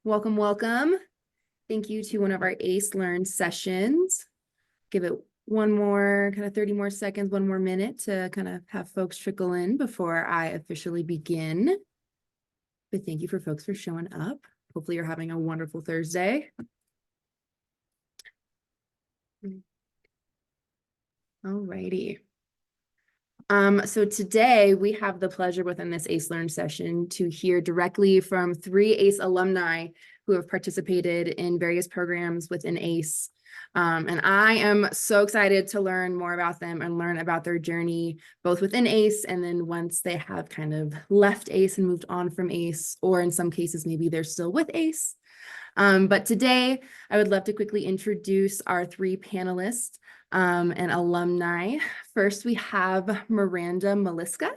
Welcome, welcome. Thank you to one of our ACE Learn sessions. Give it one more, kind of 30 more seconds, one more minute to kind of have folks trickle in before I officially begin. But thank you for folks for showing up. Hopefully you're having a wonderful Thursday. All righty. So today we have the pleasure within this ACE Learn session to hear directly from 3 ACE alumni who have participated in various programs within ACE. And I am so excited to learn more about them and learn about their journey, both within ACE and then once they have kind of left ACE and moved on from ACE, or in some cases, maybe they're still with ACE. But today I would love to quickly introduce our 3 panelists and alumni. First, we have Miranda Maliska,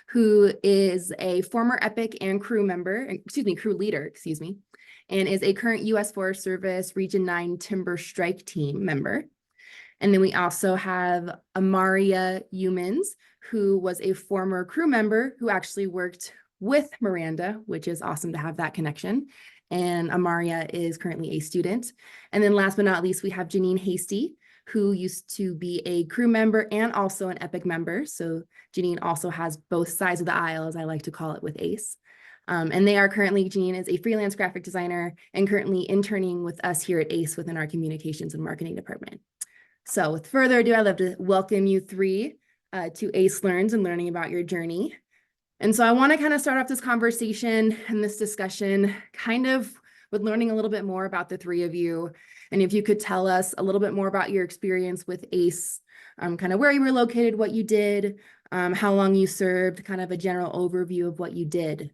who is a former EPIC and crew leader, and is a current U.S. Forest Service Region 9 Timber Strike Team member. And then we also have Amaria Humans, who was a former crew member who actually worked with Miranda, which is awesome to have that connection. And Amaria is currently a student. And then last but not least, we have Janine Hasty, who used to be a crew member and also an EPIC member. So Janine also has both sides of the aisle, as I like to call it, with ACE. And Janine is a freelance graphic designer and currently interning with us here at ACE within our communications and marketing department. So with further ado, I'd love to welcome you 3 to ACE Learns and learning about your journey. And so I want to kind of start off this conversation and this discussion kind of with learning a little bit more about the 3 of you. And if you could tell us a little bit more about your experience with ACE, kind of where you were located, what you did, how long you served, kind of a general overview of what you did.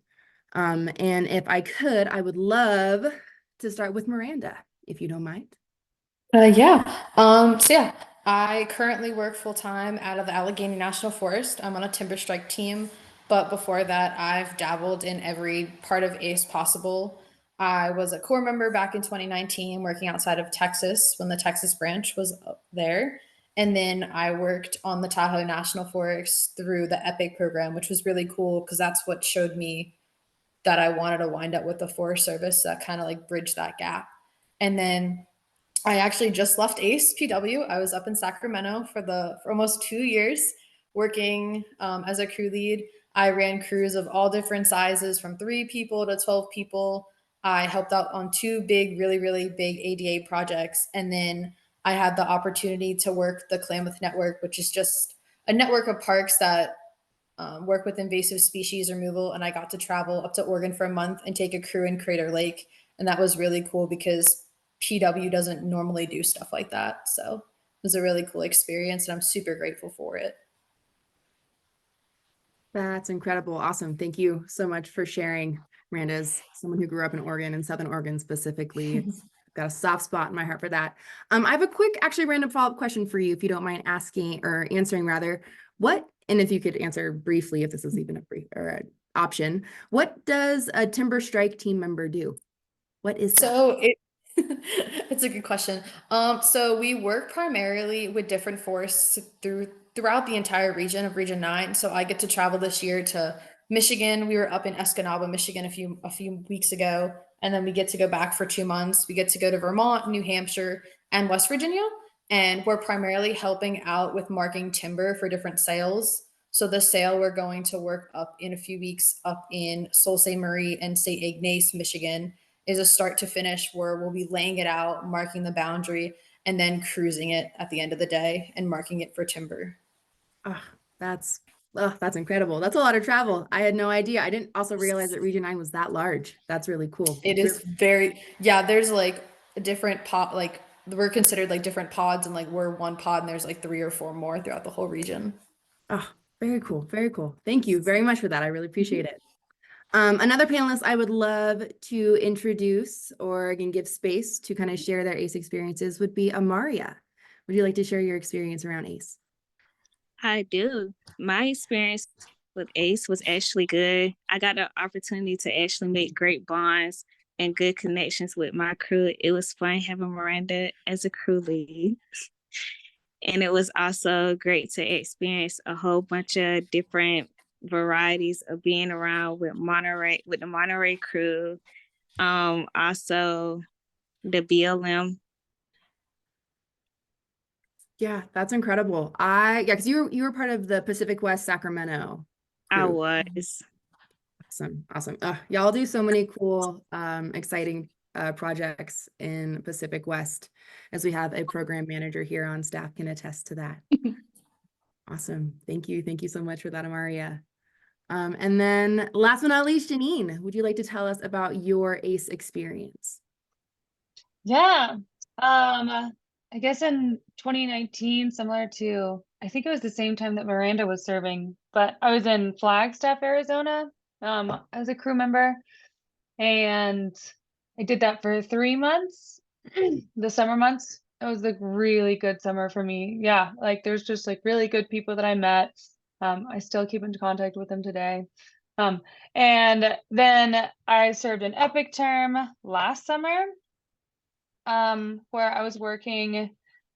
And if I could, I would love to start with Miranda, if you don't mind. I currently work full-time out of the Allegheny National Forest. I'm on a timber strike team, but before that, I've dabbled in every part of ACE possible. I was a core member back in 2019, working outside of Texas when the Texas branch was up there. And then I worked on the Tahoe National Forest through the EPIC program, which was really cool because that's what showed me that I wanted to wind up with the Forest Service that kind of like bridged that gap. And then I actually just left ACE PW. I was up in Sacramento for almost 2 years working as a crew lead. I ran crews of all different sizes from 3 people to 12 people. I helped out on 2 big, really, really big ADA projects. And then I had the opportunity to work the Klamath Network, which is just a network of parks that work with invasive species removal. And I got to travel up to Oregon for a month and take a crew in Crater Lake. And that was really cool because PW doesn't normally do stuff like that. So it was a really cool experience and I'm super grateful for it. That's incredible. Awesome. Thank you so much for sharing, Miranda. As someone who grew up in Oregon and Southern Oregon specifically, it's got a soft spot in my heart for that. I have a quick, actually random follow-up question for you, if you don't mind asking or answering rather. And if you could answer briefly, if this is even a brief or an option, what does a timber strike team member do? What is that? It's a good question. So we work primarily with different forests throughout the entire region of Region 9. So I get to travel this year to Michigan. We were up in Escanaba, Michigan a few weeks ago, and then we get to go back for 2 months. We get to go to Vermont, New Hampshire, and West Virginia. And we're primarily helping out with marking timber for different sales. So the sale we're going to work up in a few weeks up in Sault Ste. Marie and St. Ignace, Michigan is a start to finish where we'll be laying it out, marking the boundary, and then cruising it at the end of the day and marking it for timber. Oh, that's that's incredible. That's a lot of travel. I had no idea. I didn't also realize that Region 9 was that large. That's really cool. It is yeah, there's like a different pod, like we're considered like different pods, and like we're one pod, and there's like 3 or 4 more throughout the whole region. Oh, very cool. Very cool. Thank you very much for that. I really appreciate it. Another panelist I would love to introduce or again give space to kind of share their ACE experiences would be Amaria. Would you like to share your experience around ACE? I do. My experience with ACE was actually good. I got the opportunity to actually make great bonds and good connections with my crew. It was fun having Miranda as a crew lead. And it was also great to experience a whole bunch of different varieties of being around with the Monterey crew. Also the BLM. Yeah, that's incredible. Yeah, because you were part of the Pacific West Sacramento I crew. was. Awesome, awesome. Y'all do so many cool, exciting projects in Pacific West, as we have a program manager here on staff can attest to that. Awesome. Thank you. Thank you so much for that, Amaria. And then last but not least, Janine, would you like to tell us about your ACE experience? Yeah. I guess in 2019, similar to, I think it was the same time that Miranda was serving, but I was in Flagstaff, Arizona, as a crew member, and I did that for 3 months, the summer months. It was like really good summer for me. Yeah, like there's just like really good people that I met. I still keep in contact with them today. And then I served an epic term last summer, where I was working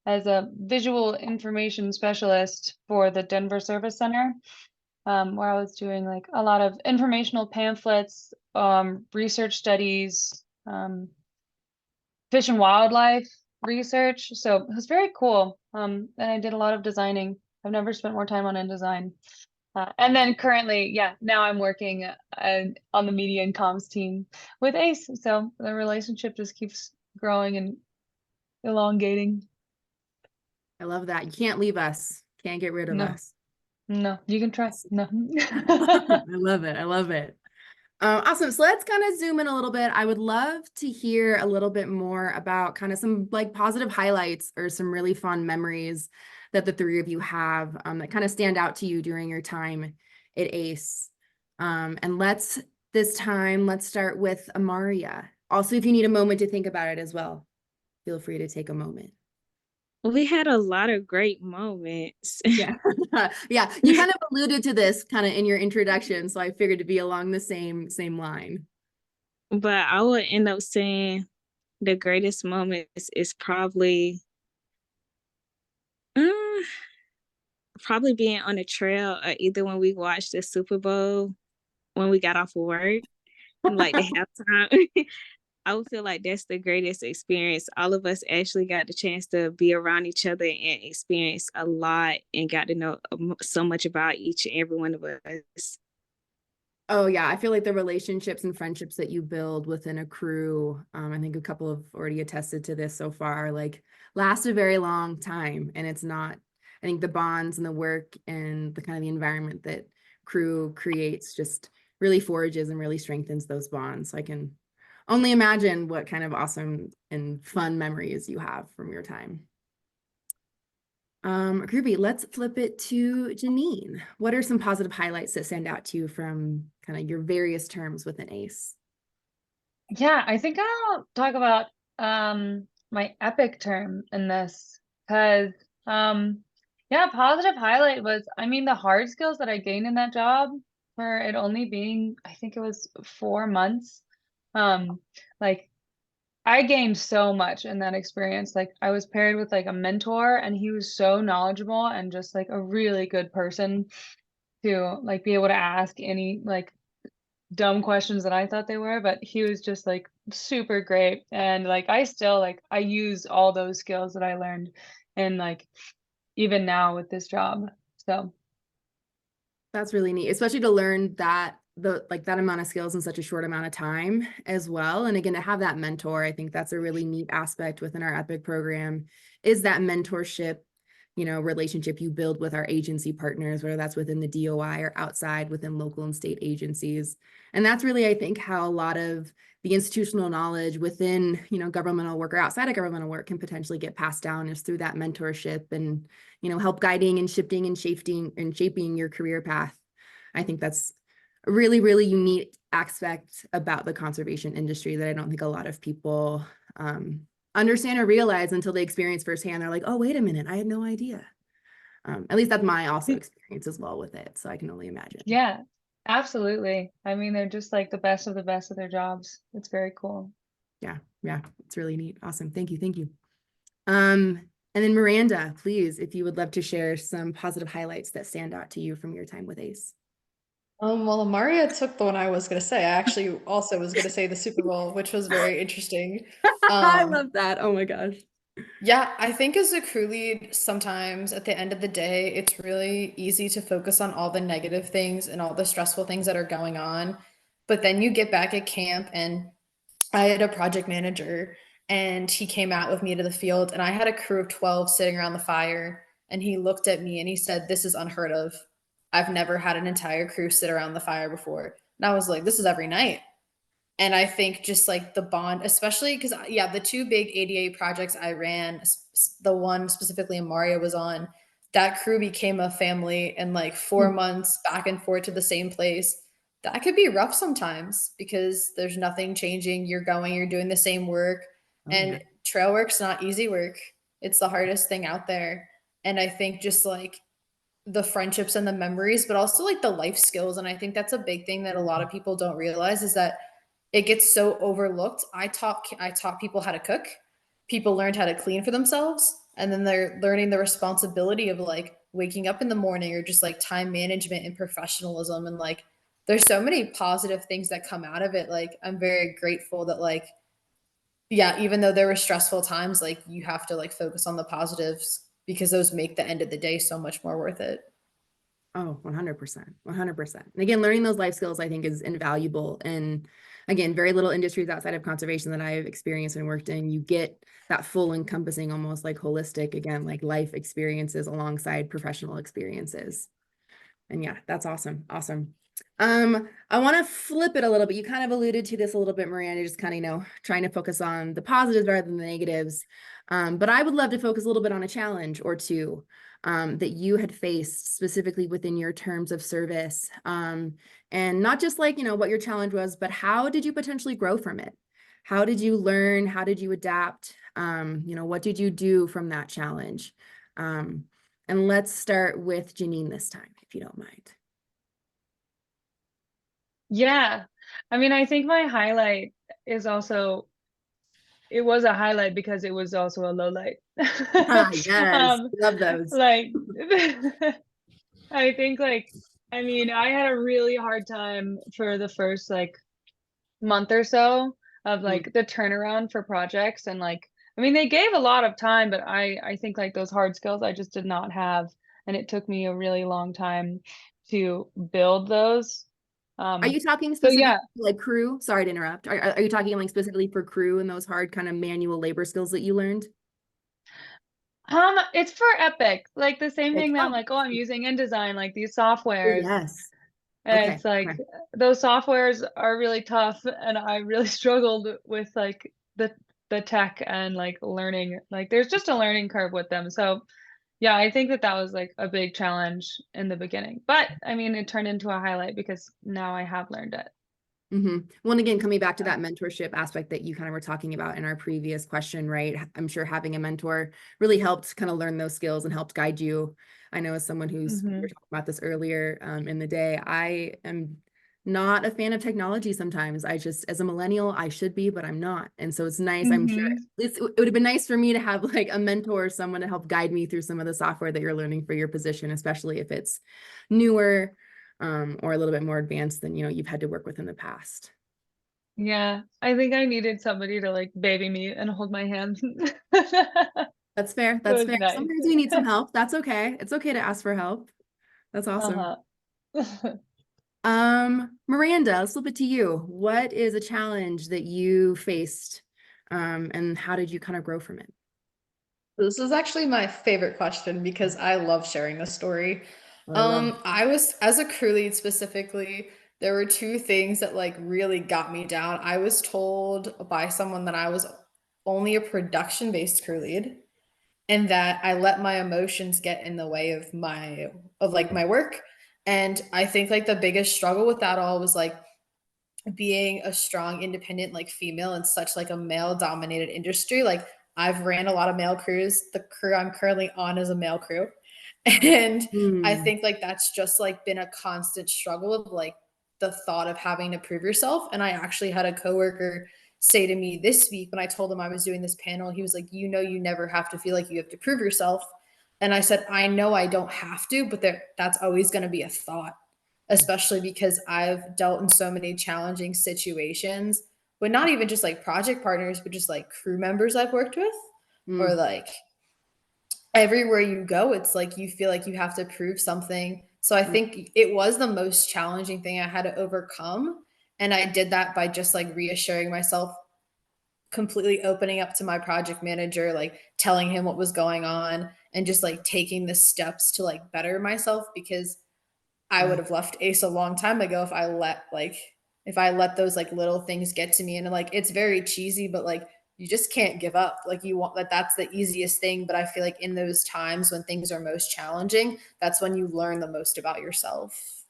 as a visual information specialist for the Denver Service Center, where I was doing like a lot of informational pamphlets, research studies, fish and wildlife research. So it was very cool. And I did a lot of designing. I've never spent more time on InDesign. And then currently, yeah, now I'm working on the media and comms team with ACE. So the relationship just keeps growing and elongating. I love that. You can't leave us. Can't get rid of No. us. No, you can try. No. I love it. I love it. Awesome. So let's kind of zoom in a little bit. I would love to hear a little bit more about kind of some like positive highlights or some really fun memories that the three of you have that kind of stand out to you during your time at ACE. And this time, let's start with Amaria. Also, if you need a moment to think about it as well, feel free to take a moment. We had a lot of great moments. Yeah. Yeah. You kind of alluded to this kind of in your introduction, so I figured to be along the same line. But I would end up saying the greatest moments is probably probably being on the trail, or either when we watched the Super Bowl when we got off of work, like the halftime. I would feel like that's the greatest experience. All of us actually got the chance to be around each other and experience a lot and got to know so much about each and every one of us. Oh yeah, I feel like the relationships and friendships that you build within a crew, I think a couple have already attested to this so far, like last a very long time. And it's not, I think the bonds and the work and the kind of the environment that crew creates just really forges and really strengthens those bonds. So I can only imagine what kind of awesome and fun memories you have from your time. Groovy, let's flip it to Janine. What are some positive highlights that stand out to you from kind of your various terms within ACE? Yeah, I think I'll talk about my epic term in this because yeah, positive highlight was, I mean, the hard skills that I gained in that job for it only being, I think it was 4 months. Like I gained so much in that experience. Like I was paired with like a mentor and he was so knowledgeable and just like a really good person to like be able to ask any like dumb questions that I thought they were, but he was just like super great. And like I still like I use all those skills that I learned and like even now with this job. So That's really neat, especially to learn that that amount of skills in such a short amount of time as well. And again, to have that mentor, I think that's a really neat aspect within our EPIC program is that mentorship, relationship you build with our agency partners, whether that's within the DOI or outside within local and state agencies. And that's really, I think, how a lot of the institutional knowledge within, governmental work or outside of governmental work can potentially get passed down is through that mentorship and, help guiding and shifting and shaping your career path. I think that's a really, really unique aspect about the conservation industry that I don't think a lot of people understand or realize until they experience firsthand. They're like, oh, wait a minute, I had no idea. At least that's my also experience as well with it. So I can only imagine. yeah, absolutely. I mean, they're just like the best of their jobs. It's very cool. Yeah, it's really neat. Awesome. Thank you. And then Miranda, please, if you would love to share some positive highlights that stand out to you from your time with ACE. Well, Maria took the one I was gonna say. I actually also was gonna say the Super Bowl, which was very interesting. I Um, love that. Oh my gosh. yeah, I think as a crew lead, sometimes at the end of the day, it's really easy to focus on all the negative things and all the stressful things that are going on. But then you get back at camp, and I had a project manager, and he came out with me to the field, and I had a crew of 12 sitting around the fire, and he looked at me and he said, "This is unheard of. I've never had an entire crew sit around the fire before." And I was like, "This is every night." And I think just like the bond, especially because, yeah, the two big ADA projects I ran, the one specifically Mario was on, that crew became a family, and like 4 months back and forth to the same place. That could be rough sometimes because there's nothing changing. You're going, you're doing the same work. Oh, yeah. And trail work's not easy work. It's the hardest thing out there. And I think just like the friendships and the memories, but also like the life skills. And I think that's a big thing that a lot of people don't realize is that it gets so overlooked. I taught people how to cook. People learned how to clean for themselves, and then they're learning the responsibility of like waking up in the morning, or just like time management and professionalism. And like there's so many positive things that come out of it. Like I'm very grateful that like, yeah, even though there were stressful times, like you have to like focus on the positives because those make the end of the day so much more worth it. Oh, 100%, 100%. And again, learning those life skills, I think, is invaluable. And again, very little industries outside of conservation that I've experienced and worked in, you get that full encompassing, almost like holistic, again, like life experiences alongside professional experiences. And yeah, that's awesome. Awesome. I want to flip it a little bit. You kind of alluded to this a little bit, Miranda, just kind of, trying to focus on the positives rather than the negatives. But I would love to focus a little bit on a challenge or two that you had faced specifically within your terms of service. And not just like, what your challenge was, but how did you potentially grow from it? How did you learn? How did you adapt? What did you do from that challenge? And let's start with Janine this time, if you don't mind. Yeah. I mean, I think my highlight is also, it was a highlight because it was also a low light. Yes, Um, love those. like I think like, I mean, I had a really hard time for the first like month or so of like the turnaround for projects. And like, I mean, they gave a lot of time, but I think like those hard skills I just did not have, and it took me a really long time to build those. Are you talking So specifically yeah. like crew? Sorry to interrupt. Are you talking like specifically for crew and those hard kind of manual labor skills that you learned? It's for Epic, like the same Like, thing that I'm oh, like, oh, I'm using InDesign, like these softwares. yes. And Okay. it's like Okay. those softwares are really tough, and I really struggled with like the tech and like learning. Like there's just a learning curve with them. So yeah, I think that that was like a big challenge in the beginning. But I mean, it turned into a highlight because now I have learned it. Well, and again, coming back to Yeah. that mentorship aspect that you kind of were talking about in our previous question, right? I'm sure having a mentor really helped kind of learn those skills and helped guide you. I know as someone who's, we were talking about this earlier in the day, I am not a fan of technology sometimes. I just, as a millennial, I should be, but I'm not. And so it's nice. I'm sure it would have been nice for me to have like a mentor or someone to help guide me through some of the software that you're learning for your position, especially if it's newer or a little bit more advanced than, you've had to work with in the past. Yeah, I think I needed somebody to like baby me and hold my hand. That's fair. It That's was fair. nice. Sometimes we need some help. That's okay. It's okay to ask for help. That's awesome. Uh-huh. Miranda, let's flip it to you. What is a challenge that you faced, and how did you kind of grow from it? This is actually my favorite question because I love sharing this story. I love. I was, as a crew lead specifically, there were two things that like really got me down. I was told by someone that I was only a production-based crew lead, and that I let my emotions get in the way of my work. And I think like the biggest struggle with that all was like being a strong independent like female in such like a male dominated industry. Like I've ran a lot of male crews. The crew I'm currently on is a male crew. And I Hmm. think like that's just like been a constant struggle of like the thought of having to prove yourself. And I actually had a coworker say to me this week when I told him I was doing this panel, he was like, you never have to feel like you have to prove yourself. And I said, I know I don't have to, but that's always going to be a thought. especially because I've dealt in so many challenging situations with not even just like project partners, but just like crew members I've worked with, or Mm, like everywhere you go, it's like you feel like you have to prove something. So I mm, think it was the most challenging thing I had to overcome. And I did that by just like reassuring myself, completely opening up to my project manager, like telling him what was going on, and just like taking the steps to like better myself, because I yeah. would have left Ace a long time ago if I let those like little things get to me. And like it's very cheesy, but like you just can't give up. Like you want that, that's the easiest thing. But I feel like in those times when things are most challenging, that's when you learn the most about yourself.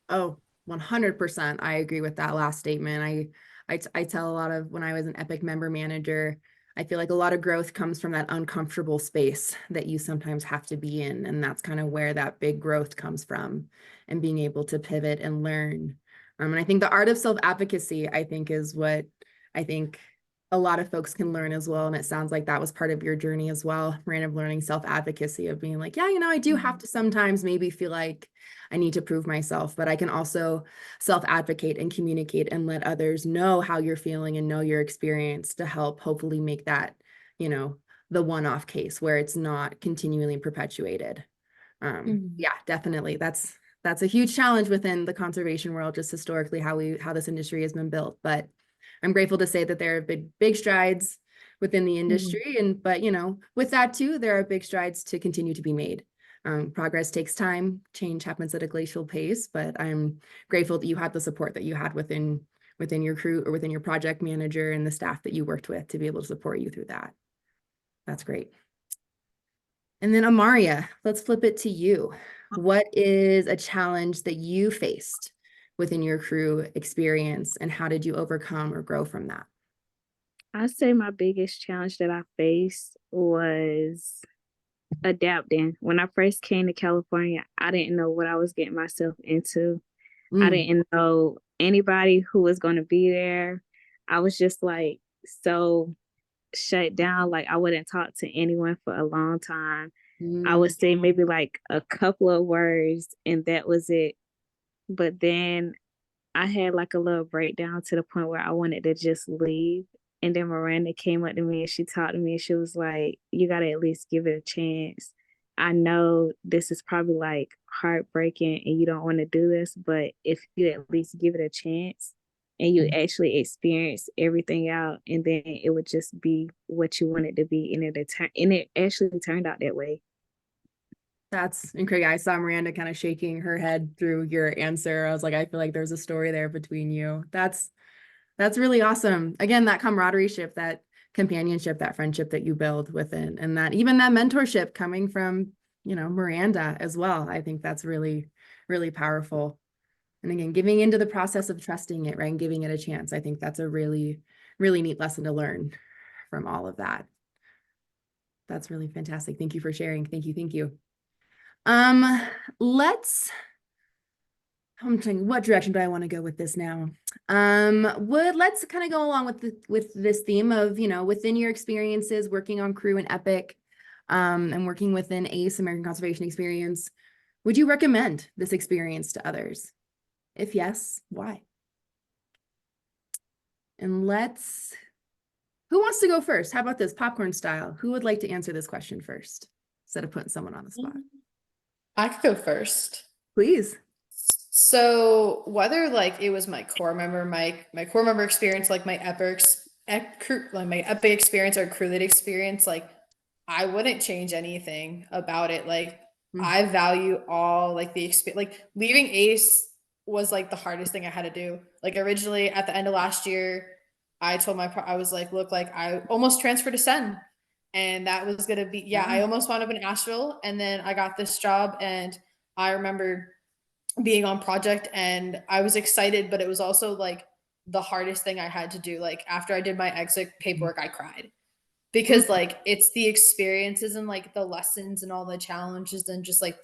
Oh, 100%. I agree with that last statement. I tell a lot of when I was an Epic member manager, I feel like a lot of growth comes from that uncomfortable space that you sometimes have to be in. And that's kind of where that big growth comes from, and being able to pivot and learn. And I think the art of self-advocacy, I think, is what I think a lot of folks can learn as well. And it sounds like that was part of your journey as well, Rand, of learning self-advocacy, of being like, yeah, I do have to sometimes maybe feel like I need to prove myself, but I can also self-advocate and communicate and let others know how you're feeling and know your experience, to help hopefully make that, you know, the one-off case where it's not continually perpetuated. Mhm. Yeah, definitely. That's a huge challenge within the conservation world, just historically how this industry has been built. But I'm grateful to say that there have been big strides within the industry, and but with that too, there are big strides to continue to be made. Progress takes time, change happens at a glacial pace, but I'm grateful that you had the support that you had within your crew or within your project manager and the staff that you worked with to be able to support you through that. That's great. And then Amaria, let's flip it to you. What is a challenge that you faced within your crew experience, and how did you overcome or grow from that? I say my biggest challenge that I faced was adapting. When I first came to California, I didn't know what I was getting myself into. I Mm, didn't know anybody who was going to be there. I was just like so shut down. Like I wouldn't talk to anyone for a long time. I mm, would say maybe like a couple of words and that was it. But then I had like a little breakdown to the point where I wanted to just leave. And then Miranda came up to me and she talked to me and she was like, you got to at least give it a chance. I know this is probably like heartbreaking and you don't want to do this, but if you at least give it a chance and you actually experience everything out, and then it would just be what you want it to be. And it actually turned out that way. that's incredible. I saw Miranda kind of shaking her head through your answer. I was like, I feel like there's a story there between you. That's really awesome. Again, that camaraderie ship, that companionship, that friendship that you build within, and that even that mentorship coming from, Miranda as well. I think that's really, really powerful. And again, giving into the process of trusting it, right? And giving it a chance. I think that's a really, really neat lesson to learn from all of that. That's really fantastic. Thank you for sharing. Thank you. Thank you. Um, let's I'm thinking, what direction do I want to go with this now? Let's kind of go along with this theme of, within your experiences working on crew and Epic, and working within ACE, American Conservation Experience. Would you recommend this experience to others? If yes, why? And who wants to go first? How about this, popcorn style? Who would like to answer this question first, instead of putting someone on the spot? I could go first. Please. So whether like it was my core member experience, like my like my epic experience or crew lead experience, like I wouldn't change anything about it. Like Mm, I value all like the experience. Like leaving Ace was like the hardest thing I had to do. Like originally at the end of last year, I told I was like, look, like I almost transferred to Sen, and that was gonna be I yeah. almost wound up in Asheville, and then I got this job, and I remember being on project and I was excited, but it was also like the hardest thing I had to do. Like after I did my exit paperwork, I cried Mm, because like it's the experiences and like the lessons and all the challenges and just like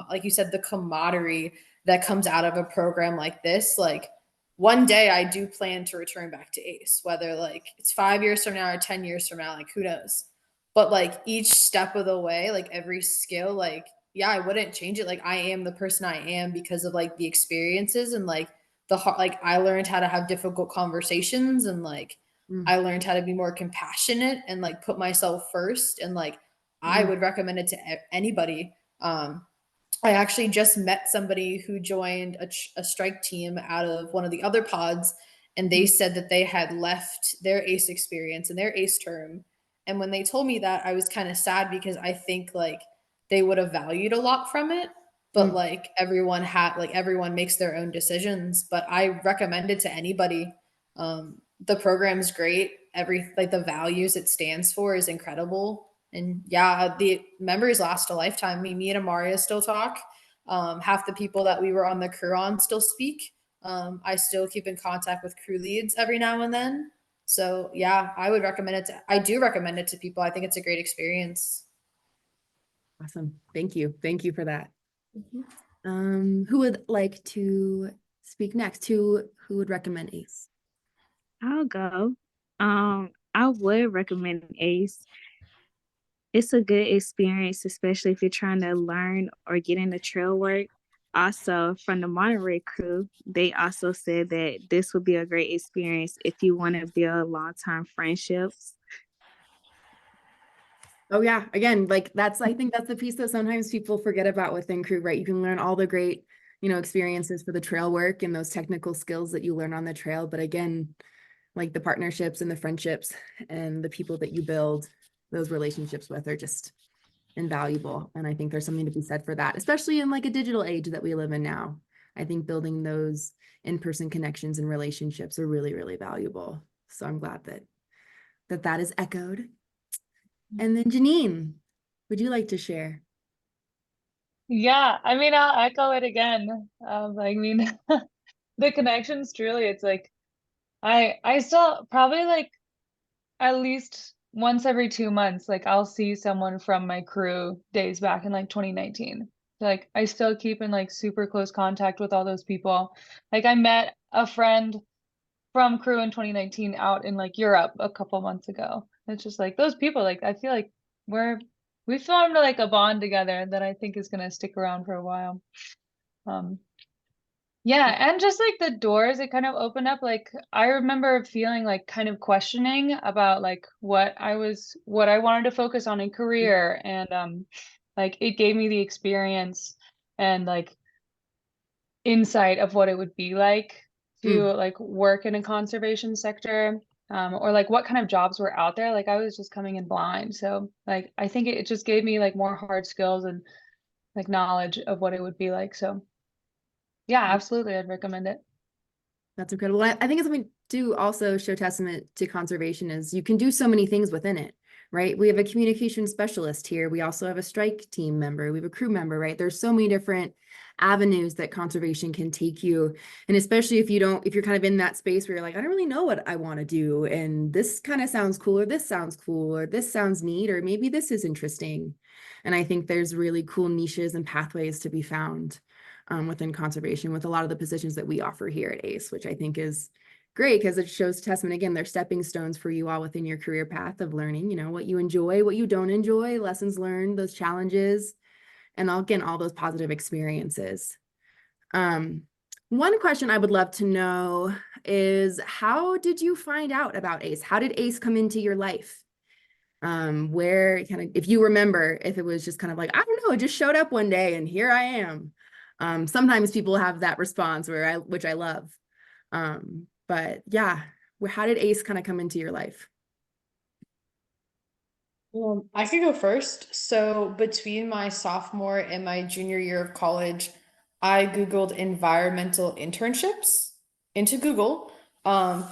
like you said, the camaraderie that comes out of a program like this. Like one day I do plan to return back to ACE, whether like it's 5 years from now or 10 years from now, like who knows. But like each step of the way, like every skill, like yeah, I wouldn't change it. Like I am the person I am because of like the experiences and like like I learned how to have difficult conversations and like Mm, I learned how to be more compassionate and like put myself first and like I mm, would recommend it to anybody. I actually just met somebody who joined a strike team out of one of the other pods, and they mm, said that they had left their ACE experience and their ACE term. And when they told me that, I was kind of sad because I think like they would have valued a lot from it. But mm. like everyone makes their own decisions. But I recommend it to anybody. The program's great. Like the values it stands for is incredible. And yeah, the memories last a lifetime. Me and Amaria still talk. Half the people that we were on the crew on still speak. I still keep in contact with crew leads every now and then. So yeah, I do recommend it to people. I think it's a great experience. Awesome. Thank you. Thank you for that. Who would like to speak next? Who would recommend ACE? I'll go. I would recommend ACE. It's a good experience, especially if you're trying to learn or get into trail work. Also, from the Monterey crew, they also said that this would be a great experience if you want to build long-term friendships. Oh yeah, again, like I think that's the piece that sometimes people forget about within crew, right? You can learn all the great, experiences for the trail work and those technical skills that you learn on the trail. But again, like the partnerships and the friendships and the people that you build those relationships with are just invaluable. And I think there's something to be said for that, especially in like a digital age that we live in now. I think building those in-person connections and relationships are really, really valuable. So I'm glad that is echoed. And then Janine, would you like to share? Yeah, I mean, I'll echo it again. I mean, the connections truly, it's like I still probably like at least once every 2 months, like I'll see someone from my crew days back in like 2019. Like I still keep in like super close contact with all those people. Like I met a friend from crew in 2019 out in like Europe a couple months ago. It's just like those people, like I feel like we formed like a bond together that I think is gonna stick around for a while. Um, yeah, and just like the doors it kind of opened up, like I remember feeling like kind of questioning about like what I wanted to focus on in career and like it gave me the experience and like insight of what it would be like to Mm, like work in a conservation sector or like what kind of jobs were out there. Like I was just coming in blind. So like I think it just gave me like more hard skills and like knowledge of what it would be like. So yeah, absolutely, I'd recommend it. that's incredible. I think it's something to also show testament to conservation is you can do so many things within it, right? We have a communication specialist here. We also have a strike team member. We have a crew member, right? There's so many different avenues that conservation can take you. And especially if you're kind of in that space where you're like, I don't really know what I want to do. And this kind of sounds cool, or this sounds cool, or this sounds neat, or maybe this is interesting. And I think there's really cool niches and pathways to be found within conservation with a lot of the positions that we offer here at ACE, which I think is great because it shows testament. Again, they're stepping stones for you all within your career path of learning, what you enjoy, what you don't enjoy, lessons learned, those challenges, and again, all those positive experiences. One question I would love to know is how did you find out about ACE? How did ACE come into your life? Where kind of, if you remember, if it was just kind of like, I don't know, it just showed up one day and here I am. Sometimes people have that response which I love. But yeah, how did ACE kind of come into your life? I could go first. So between my sophomore and my junior year of college, I Googled environmental internships into Google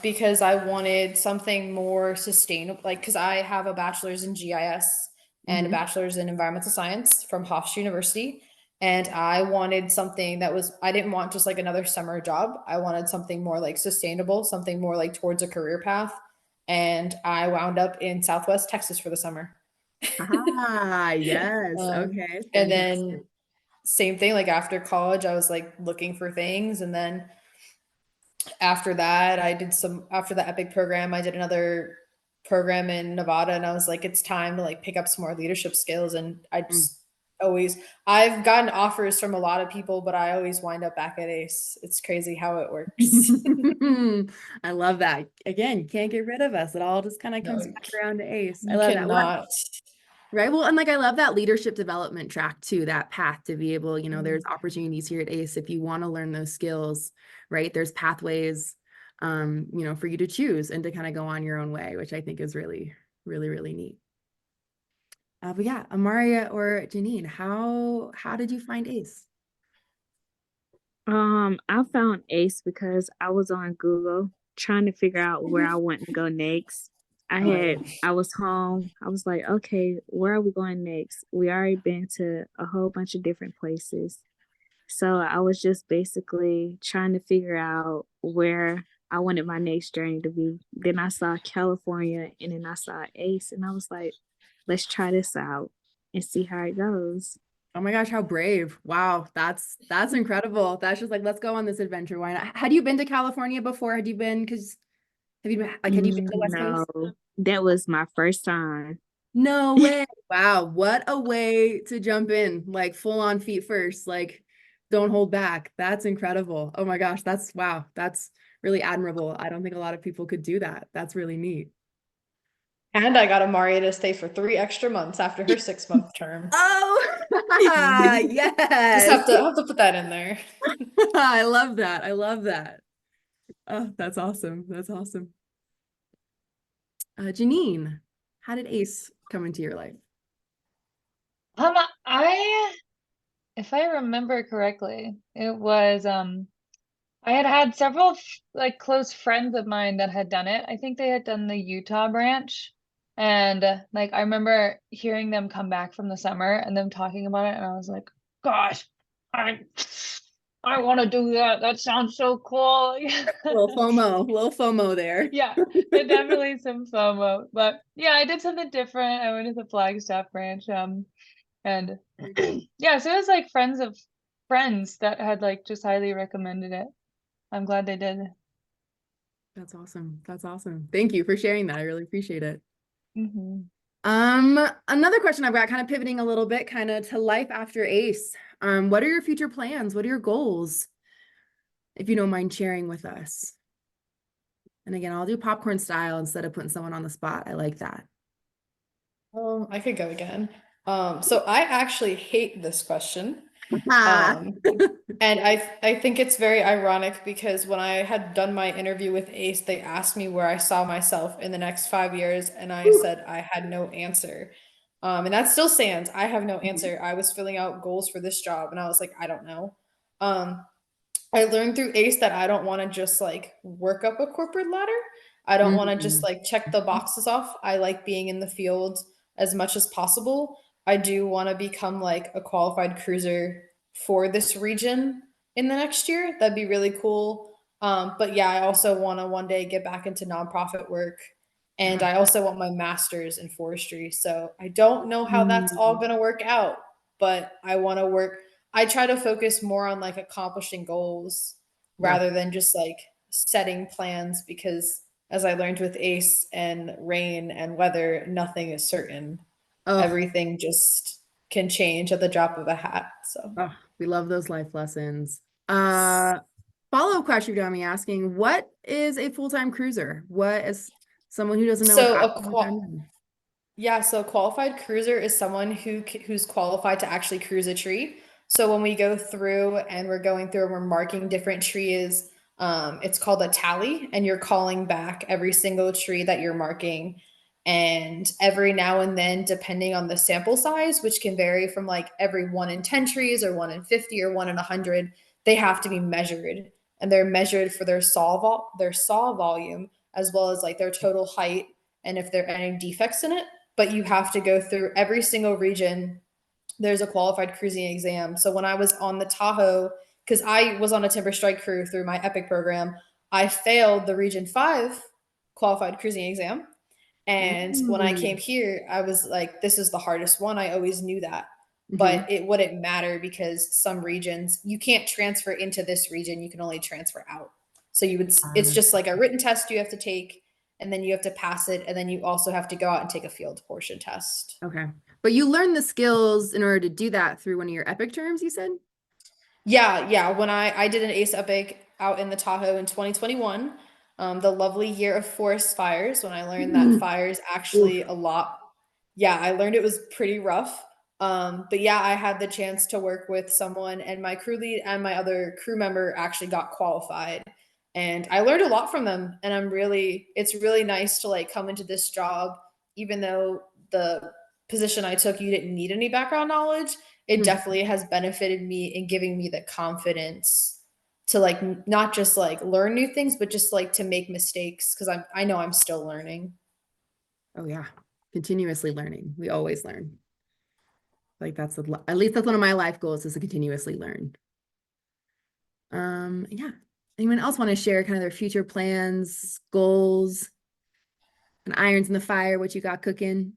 because I wanted something more sustainable, like because I have a bachelor's in GIS and a Mhm. bachelor's in environmental science from Hofstra University. And I wanted something I didn't want just like another summer job. I wanted something more like sustainable, something more like towards a career path. And I wound up in Southwest Texas for the summer. Yes. Okay. And then Fantastic. same thing, like after college, I was like looking for things. And then after that, after the EPIC program, I did another program in Nevada and I was like, it's time to like pick up some more leadership skills. And Mm, always, I've gotten offers from a lot of people, but I always wind up back at Ace. It's crazy how it works. I love that. Again, you can't get rid of us. It all just kind of No, comes back around to Ace. I you love that. cannot. Right. Well, and like I love that leadership development track too, that path to be able, there's Mm-hmm. opportunities here at ACE if you want to learn those skills, right? There's pathways, for you to choose and to kind of go on your own way, which I think is really, really, really neat. But yeah, Amaria or Janine, how did you find ACE? I found ACE because I was on Google trying to figure out where I want to go next. I was home. I was like, okay, where are we going next? We already been to a whole bunch of different places. So I was just basically trying to figure out where I wanted my next journey to be. Then I saw California and then I saw ACE and I was like, let's try this out and see how it goes. Oh my gosh, how brave. Wow, that's incredible. That's just like, let's go on this adventure. Why not? Had you been to California before? Had you been had you been to the West No, Coast? that was my first time. No way. Wow, what a way to jump in, like full on feet first, like don't hold back. That's incredible. Oh my gosh, wow, that's really admirable. I don't think a lot of people could do that. That's really neat. And I got Amaria to stay for 3 extra months after her 6-month term. Oh, Just yes. have to put that in there. I love that. I love that. Oh, that's awesome. That's awesome. Janine, how did ACE come into your life? I, if I remember correctly, it was I had several like close friends of mine that had done it. I think they had done the Utah branch. And like I remember hearing them come back from the summer and them talking about it, and I was like, gosh, I I want to do that. That sounds so cool. Little FOMO there. Yeah, definitely some FOMO. But yeah, I did something different. I went to the Flagstaff branch. And yeah, so it was like friends of friends that had like just highly recommended it. I'm glad they did. That's awesome. That's awesome. Thank you for sharing that. I really appreciate it. Hmm. Another question I've got, kind of pivoting a little bit, kind of to life after ACE. What are your future plans? What are your goals? If you don't mind sharing with us. And again, I'll do popcorn style instead of putting someone on the spot. I like that. I could go again. So I actually hate this question. Ah. And I think it's very ironic because when I had done my interview with Ace, they asked me where I saw myself in the next 5 years, and I said I had no answer. And that still stands. I have no answer. I was filling out goals for this job, and I was like, I don't know. Um, I learned through ACE that I don't want to just like work up a corporate ladder. I don't want to just Mhm. like check the boxes off. I like being in the field as much as possible. I do want to become like a qualified cruiser for this region in the next year. That'd be really cool. But yeah, I also want to one day get back into nonprofit work. And I also want my master's in forestry. So I don't know how that's all Mm. going to work out, but I want to work. I try to focus more on like accomplishing goals Yeah. rather than just like setting plans because as I learned with ACE and rain and weather, nothing is certain. Oh, Everything just can change at the drop of a hat. So oh, we love those life lessons. yes. Follow-up question you got me asking, what is a full-time cruiser? What is someone who doesn't know what So that a full-time is? Yeah, so a qualified cruiser is someone who's qualified to actually cruise a tree. So when we go through and we're going through and we're marking different trees, it's called a tally, and you're calling back every single tree that you're marking. And every now and then, depending on the sample size, which can vary from like every 1 in 10 trees or 1 in 50 or 1 in 100, they have to be measured. And they're measured for their saw volume as well as like their total height and if there are any defects in it, but you have to go through every single region. There's a qualified cruising exam. So when I was on the Tahoe, because I was on a timber strike crew through my EPIC program, I failed the Region 5 qualified cruising exam. And when I came Mm. here, I was like, this is the hardest one. I always knew that. Mhm. But it wouldn't matter because some regions, you can't transfer into this region, you can only transfer out. So it's just like a written test you have to take and then you have to pass it, and then you also have to go out and take a field portion test. Okay. But you learn the skills in order to do that through one of your epic terms, you said? Yeah. When I did an ACE Epic out in the Tahoe in 2021, the lovely year of forest fires, when I learned that fires actually a lot. Yeah, I learned it was pretty rough. But yeah, I had the chance to work with someone, and my crew lead and my other crew member actually got qualified. And I learned a lot from them. And it's really nice to like come into this job, even though the position I took, you didn't need any background knowledge. It definitely has benefited me in giving me the confidence to like not just like learn new things, but just like to make mistakes, because I know I'm still learning. Oh yeah, continuously learning. We always learn. Like at least that's one of my life goals, is to continuously learn. Yeah. Anyone else want to share kind of their future plans, goals, and irons in the fire, what you got cooking?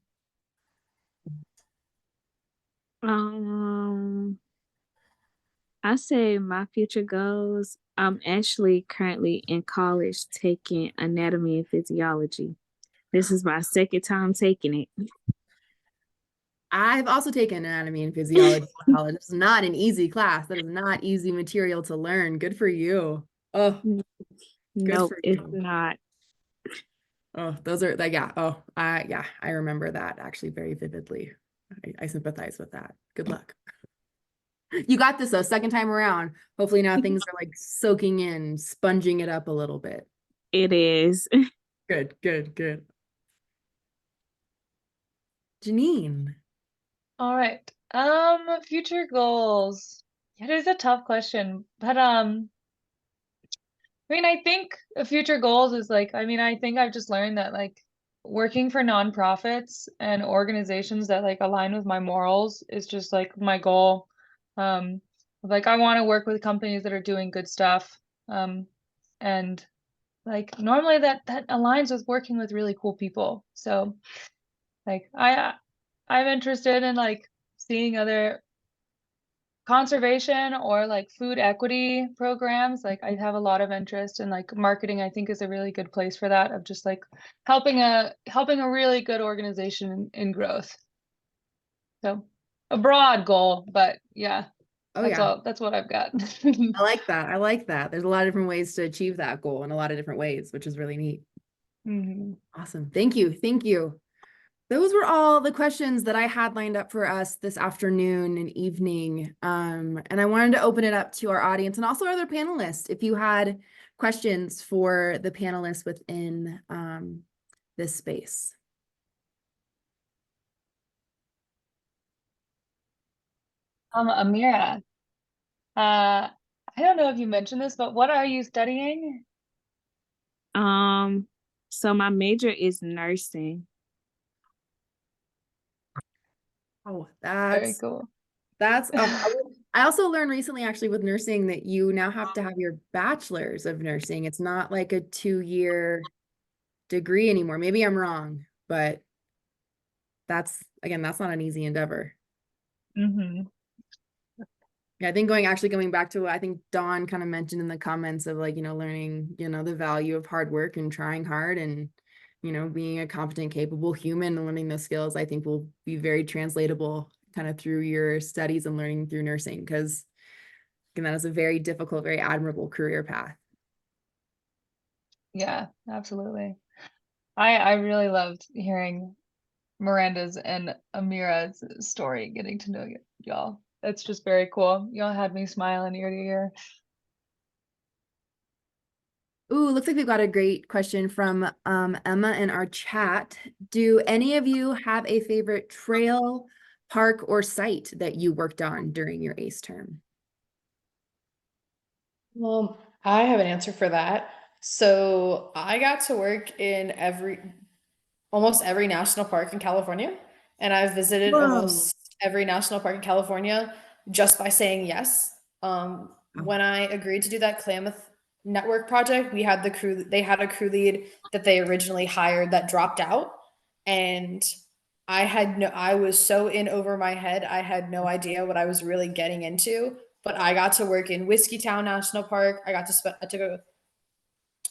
I say my future goals. I'm actually currently in college taking anatomy and physiology. This is my second time taking it. I've also taken anatomy and physiology in college. It's not an easy class. That is not easy material to learn. Good for you. Oh, good Nope, for it's you. not. Oh, those are like, yeah. Oh, yeah, I remember that actually very vividly. I sympathize with that. Good luck. You got this though, second time around. Hopefully now things are like soaking in, sponging it up a little bit. It is. Good, good, good. Janine. All right. Future goals. Yeah, it is a tough question, but I mean, I think a future goals is like, I mean, I think I've just learned that like working for nonprofits and organizations that like align with my morals is just like my goal. Like I want to work with companies that are doing good stuff. And like normally that aligns with working with really cool people. So like I'm interested in like seeing other conservation or like food equity programs. Like I have a lot of interest in like marketing. I think is a really good place for that, of just like helping a really good organization in growth. So a broad goal, but yeah, Oh yeah. that's what I've got. I like that. I like that. There's a lot of different ways to achieve that goal in a lot of different ways, which is really neat. Awesome. Thank you. Thank you. Those were all the questions that I had lined up for us this afternoon and evening. And I wanted to open it up to our audience and also our other panelists. If you had questions for the panelists within this space. Amira, I don't know if you mentioned this, but what are you studying? So my major is nursing. Oh, Very cool. that's I also learned recently actually with nursing that you now have to have your bachelor's of nursing. It's not like a 2-year degree anymore. Maybe I'm wrong, but that's not an easy endeavor. Yeah, I think going back to what I think Dawn kind of mentioned in the comments of like, learning, the value of hard work and trying hard and, being a competent, capable human and learning those skills, I think will be very translatable kind of through your studies and learning through nursing, because that is a very difficult, very admirable career path. Yeah, absolutely. I really loved hearing Miranda's and Amira's story, getting to know y'all. It's just very cool. Y'all had me smiling ear to ear. Ooh, looks like we've got a great question from Emma in our chat. Do any of you have a favorite trail, park, or site that you worked on during your ACE term? Well, I have an answer for that. So I got to work in almost every national park in California, and I've visited almost every national park in California just by saying yes. When I agreed to do that Klamath Network project, they had a crew lead that they originally hired that dropped out, and I was so in over my head. I had no idea what I was really getting into, but I got to work in Whiskey Town National Park. I took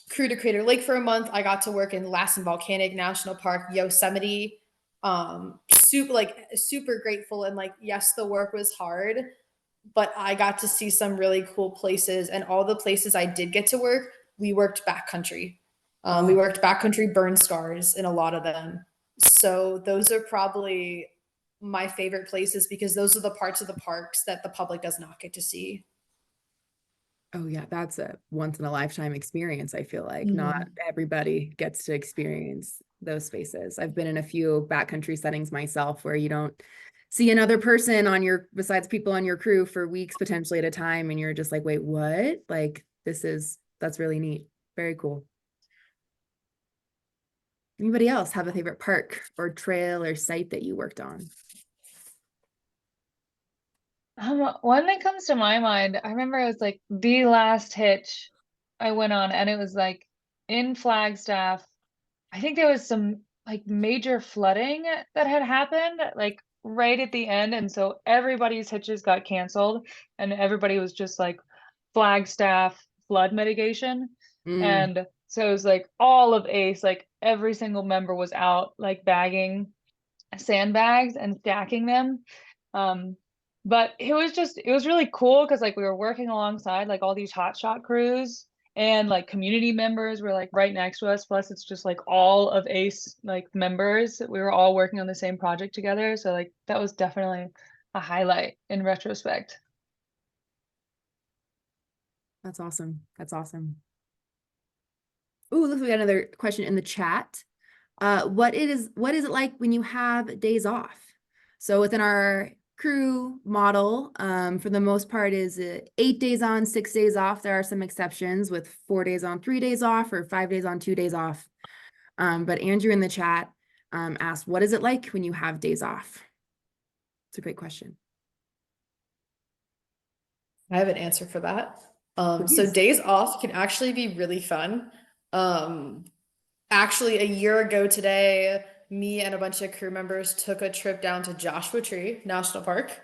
crew to creator lake for a month. I got to work in Lassen Volcanic National Park, Yosemite. Super grateful, and like, yes, the work was hard, but I got to see some really cool places, and all the places I did get to work, we worked backcountry. We worked backcountry burn scars in a lot of them. So those are probably my favorite places because those are the parts of the parks that the public does not get to see. Oh yeah, that's a once in a lifetime experience. I feel like not everybody gets to experience those spaces. I've been in a few backcountry settings myself where you don't see another person on your besides people on your crew for weeks potentially at a time, and you're just like, wait, what? Like that's really neat. Very cool. Anybody else have a favorite park or trail or site that you worked on? One that comes to my mind, I remember it was like the last hitch I went on, and it was like in Flagstaff. I think there was some like major flooding that had happened like right at the end, and so everybody's hitches got canceled, and everybody was just like Flagstaff flood mitigation. Mm. And so it was like all of ACE, like every single member was out like bagging sandbags and stacking them. Um, but it was really cool because like we were working alongside like all these hotshot crews, and like community members were like right next to us. Plus, it's just like all of ACE like members. We were all working on the same project together. So like that was definitely a highlight in retrospect. That's awesome. That's awesome. Oh, looks like we got another question in the chat. What is it like when you have days off? So within our crew model, for the most part is 8 days on, 6 days off. There are some exceptions with 4 days on, 3 days off, or 5 days on, 2 days off. But Andrew in the chat asked, what is it like when you have days off? It's a great question. I have an answer for that. So Please. days off can actually be really fun. Actually, a year ago today, me and a bunch of crew members took a trip down to Joshua Tree National Park.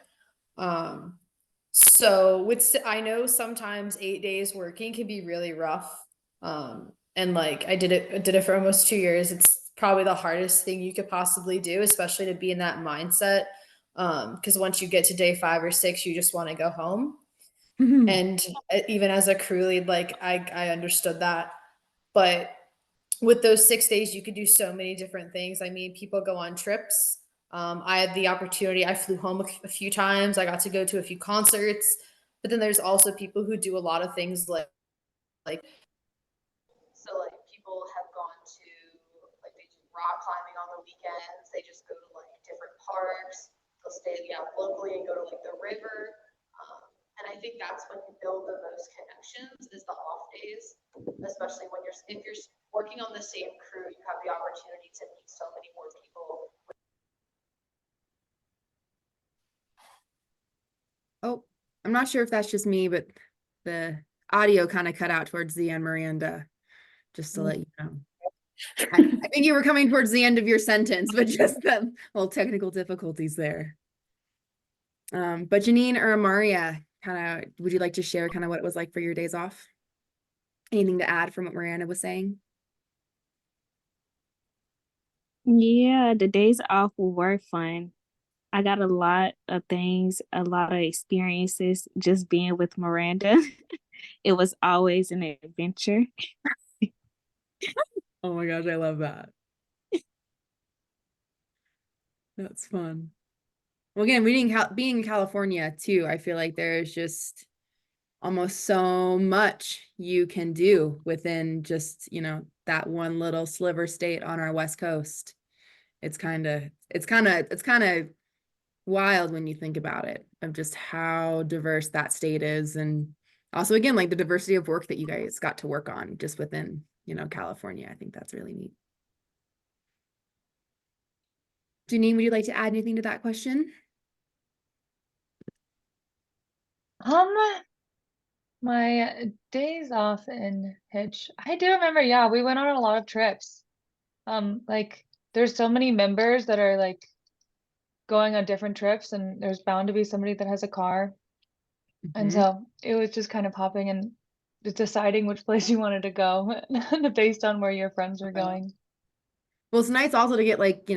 I know sometimes 8 days working can be really rough. And like I did it for almost 2 years. It's probably the hardest thing you could possibly do, especially to be in that mindset. Because once you get to day 5 or 6, you just want to go home. And even as a crew lead, like I understood that. But with those 6 days, you could do so many different things. I mean, people go on trips. I had the opportunity, I flew home a few times. I got to go to a few concerts, but then there's also people who do a lot of things like so like people have gone to like they do rock climbing on the weekends. They just go to like different parks. They'll stay locally and go to like the river. And I think that's when you build the most connections is the off days, especially when if you're working on the same crew, you have the opportunity to meet so many more people. Oh, I'm not sure if that's just me, but the audio kind of cut out towards the end, Miranda, just to let you know. I think you were coming towards the end of your sentence, but just the little technical difficulties there. But Janine or Amaria, kind of, would you like to share kind of what it was like for your days off? Anything to add from what Miranda was saying? Yeah, the days off were fun. I got a lot of things, a lot of experiences just being with Miranda. It was always an adventure. Oh my gosh, I love that. That's fun. Well, again, being in California too, I feel like there's just almost so much you can do within just, that one little sliver state on our West Coast. It's kind of wild when you think about it, of just how diverse that state is. And also, again, like the diversity of work that you guys got to work on just within, California. I think that's really neat. Janine, would you like to add anything to that question? My days off in Hitch, I do remember, yeah, we went on a lot of trips. Like there's so many members that are like going on different trips, and there's bound to be somebody that has a car. And Mhm. so it was just kind of hopping and deciding which place you wanted to go based on where your friends were going. Well, it's nice also to get like,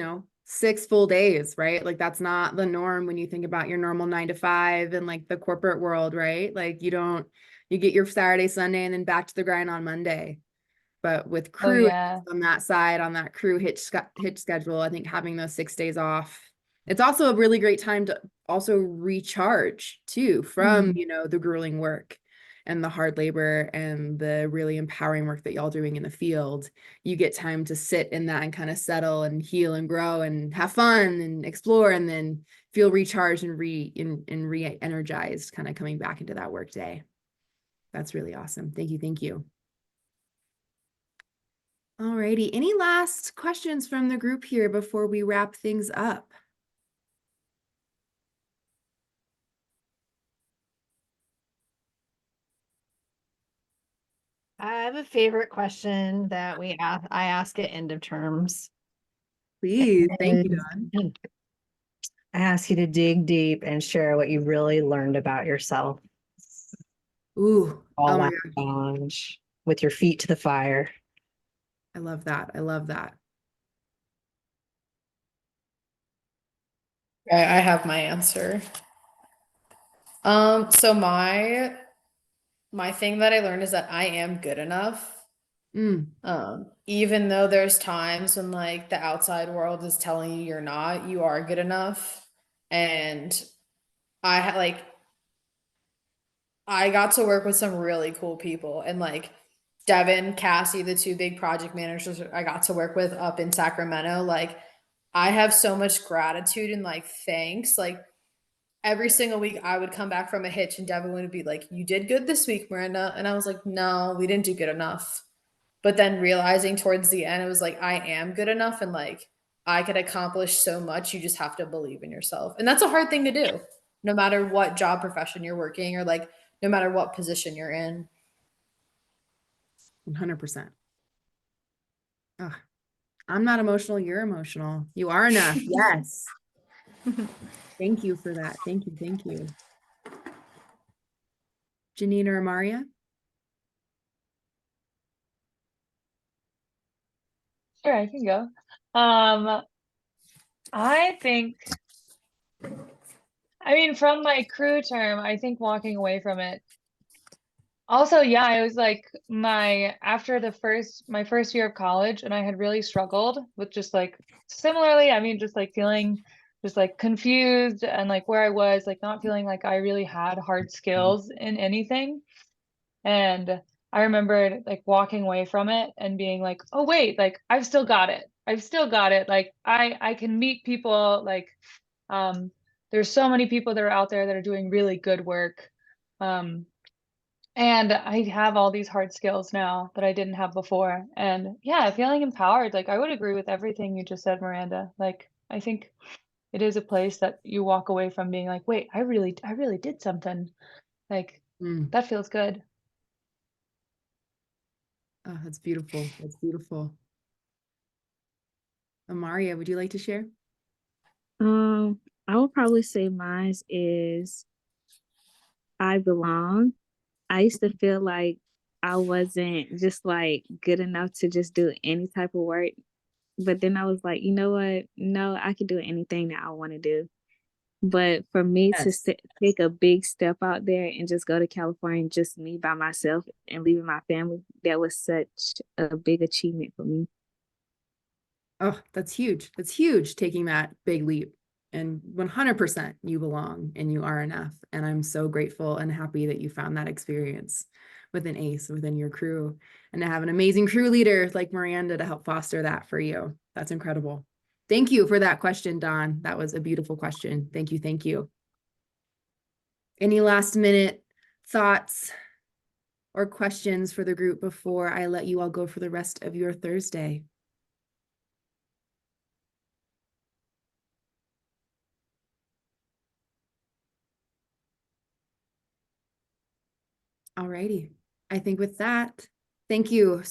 6 full days, right? Like that's not the norm when you think about your normal 9 to 5 and like the corporate world, right? Like you get your Saturday, Sunday, and then back to the grind on Monday. But with Oh crew yeah. on that side, on that crew hitch schedule, I think having those 6 days off, it's also a really great time to also recharge too from, the grueling work and the hard labor and the really empowering work that y'all doing in the field. You get time to sit in that and kind of settle and heal and grow and have fun and explore and then feel recharged and re-energized kind of coming back into that work day. That's really awesome. Thank you. Thank you. Alrighty, any last questions from the group here before we wrap things up? I have a favorite question that I ask at end of terms. Please, thank you, And Dawn. I ask you to dig deep and share what you really learned about yourself. Ooh, All oh my out gosh, challenge with your feet to the fire. I love that. I love that. I have my answer. So my thing that I learned is that I am good enough. Mm, Even though there's times when like the outside world is telling you you're not, you are good enough. And I got to work with some really cool people, and like Devin, Cassie, the two big project managers I got to work with up in Sacramento, like I have so much gratitude and like thanks. Like every single week I would come back from a hitch and Devin would be like, "You did good this week, Miranda." And I was like, "No, we didn't do good enough." But then realizing towards the end, it was like, I am good enough and like I could accomplish so much. You just have to believe in yourself. And that's a hard thing to do, no matter what job profession you're working or like no matter what position you're in. 100%. Oh, I'm not emotional. You're emotional. You are enough. Yes. Thank you for that. Thank you. Thank you. Janine or Amaria? Sure, I can go. I think, I mean, from my crew term, I think walking away from it. Also, yeah, I was like after my first year of college, and I had really struggled with just like similarly, I mean, just like feeling just like confused and like where I was, like not feeling like I really had hard skills in anything. And I remembered like walking away from it and being like, oh wait, like I've still got it. I've still got it. Like I can meet people, like um there's so many people that are out there that are doing really good work. And I have all these hard skills now that I didn't have before. And yeah, feeling empowered. Like I would agree with everything you just said, Miranda. Like I think it is a place that you walk away from being like, wait, I really did something. Like Mm. that feels good. Oh, that's beautiful. That's beautiful. Amaria, would you like to share? I would probably say mine is I belong. I used to feel like I wasn't just like good enough to just do any type of work. But then I was like, you know what? No, I can do anything that I want to do. But for me to Yes. take a big step out there and just go to California, just me by myself and leaving my family, that was such a big achievement for me. Oh, that's huge. That's huge, taking that big leap. And 100% you belong and you are enough. And I'm so grateful and happy that you found that experience within ACE, within your crew, and to have an amazing crew leader like Miranda to help foster that for you. That's incredible. Thank you for that question, Dawn. That was a beautiful question. Thank you. Thank you. Any last minute thoughts or questions for the group before I let you all go for the rest of your Thursday? Alrighty. I think with that, thank you